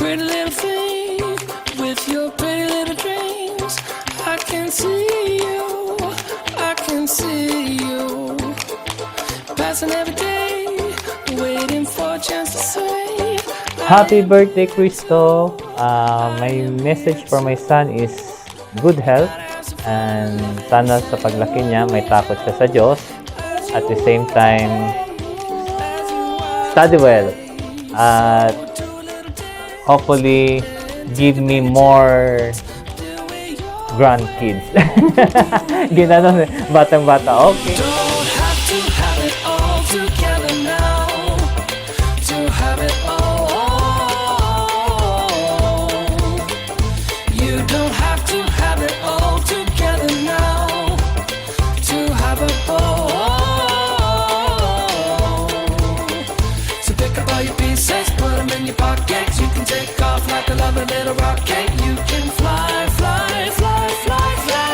Pretty little thing with your pretty little dreams. I can see you, I can see you. Passing every day, waiting for a chance to say Happy birthday, Cristo. My message for my son is good health. And sana sa paglaki niya, may takot siya sa Diyos. At the same time, study well. At hopefully, give me more grandkids. Ginanon, batang-bata. Okay. don't have to have it all together now. To have it all. You don't have to have it all together now. To have it all. So pick up all your pieces, put them in your pockets. You can take off like a lovely little rocket. You can fly, fly, fly, fly, fly.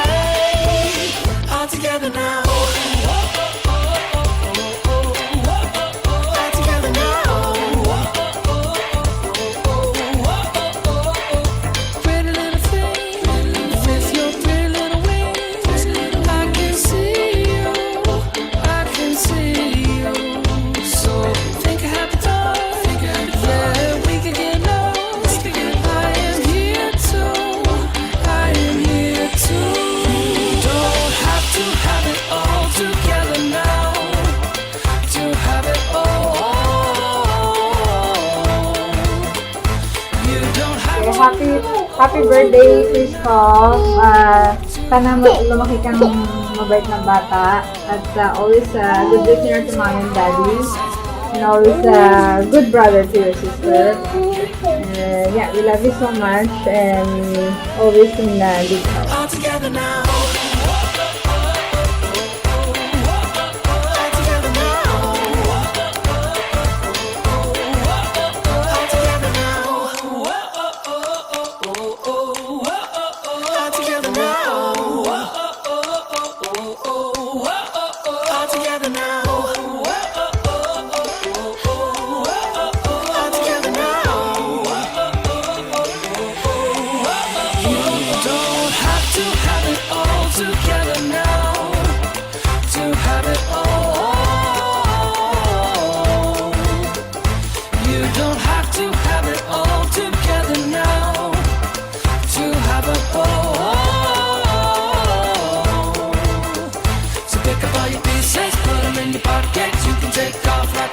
All together now. All together now. Pretty little thing with your pretty little wings. I can see you, I can see you. So think a happy time. Yeah, we can get lost. I am here too. I am here too. Don't have to have it all together now. To have it all. You don't have to. Happy birthday, Crystal. Sana lumaki kang mabait na bata. At always a good listener to mom and daddy. And always a good brother to your sister. Yeah, we love you so much. And always in good health. All together now. All together now. All together now. All together now. All together now. All together now. You don't have to have it all together now. To have it all. You don't have to have it all together now. To have it all. So pick up all your pieces, put them in your pockets. You can take off like